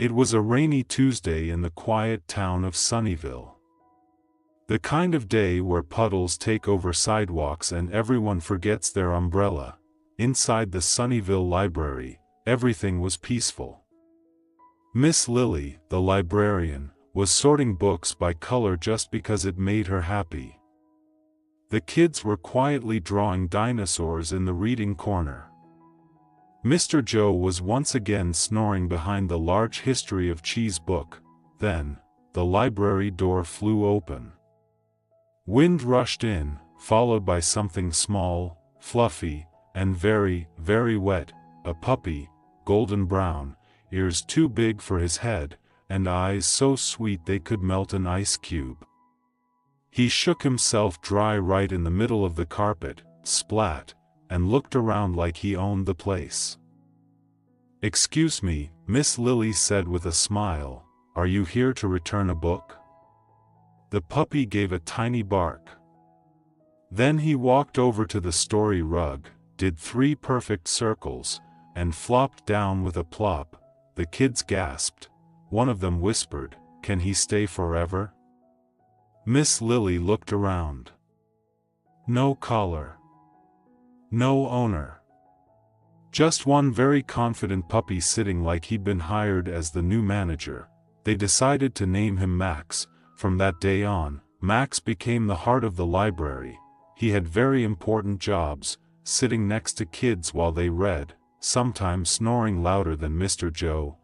It was a rainy Tuesday in the quiet town of Sunnyvale. The kind of day where puddles take over sidewalks and everyone forgets their umbrella. Inside the Sunnyvale library, everything was peaceful. Miss Lily, the librarian, was sorting books by color just because it made her happy. The kids were quietly drawing dinosaurs in the reading corner. Mr. Joe was once again snoring behind the large History of Cheese book. Then, the library door flew open. Wind rushed in, followed by something small, fluffy, and very, very wet, a puppy, golden brown, ears too big for his head, and eyes so sweet they could melt an ice cube. He shook himself dry right in the middle of the carpet, splat, and looked around like he owned the place. "Excuse me," Miss Lily said with a smile, "are you here to return a book?" The puppy gave a tiny bark. Then he walked over to the story rug, did 3 perfect circles, and flopped down with a plop. The kids gasped. One of them whispered, "Can he stay forever?" Miss Lily looked around. No collar. No owner. Just one very confident puppy sitting like he'd been hired as the new manager. They decided to name him Max. From that day on, Max became the heart of the library. He had very important jobs, sitting next to kids while they read, sometimes snoring louder than Mr. Joe,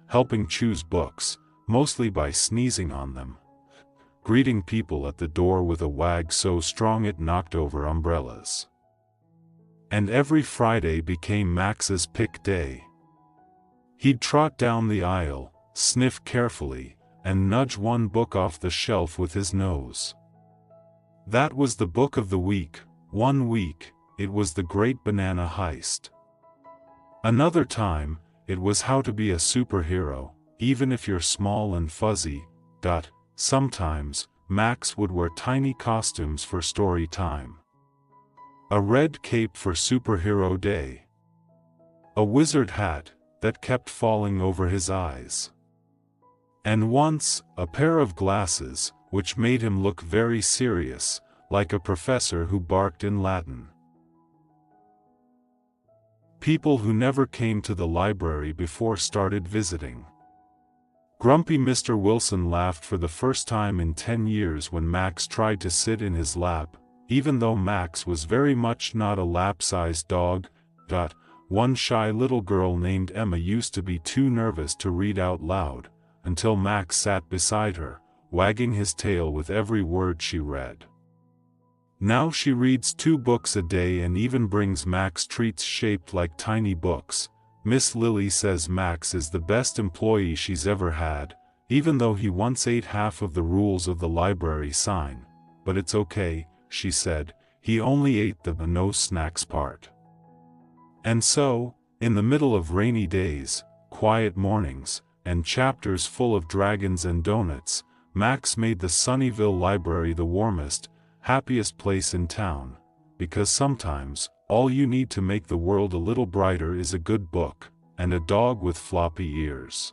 helping choose books, mostly by sneezing on them, greeting people at the door with a wag so strong it knocked over umbrellas. And every Friday became Max's pick day. He'd trot down the aisle, sniff carefully, and nudge one book off the shelf with his nose. That was the book of the week. One week, it was The Great Banana Heist. Another time, it was How to Be a Superhero, Even If You're Small and Fuzzy. Sometimes, Max would wear tiny costumes for story time. A red cape for Superhero Day. A wizard hat that kept falling over his eyes. And once, a pair of glasses, which made him look very serious, like a professor who barked in Latin. People who never came to the library before started visiting. Grumpy Mr. Wilson laughed for the first time in 10 years when Max tried to sit in his lap, even though Max was very much not a lap-sized dog. One shy little girl named Emma used to be too nervous to read out loud, until Max sat beside her, wagging his tail with every word she read. Now she reads 2 books a day and even brings Max treats shaped like tiny books. Miss Lily says Max is the best employee she's ever had, even though he once ate half of the rules of the library sign. But it's okay, she said, he only ate the no snacks part. And so, in the middle of rainy days, quiet mornings, and chapters full of dragons and donuts, Max made the Sunnyvale library the warmest, happiest place in town, because sometimes, all you need to make the world a little brighter is a good book, and a dog with floppy ears.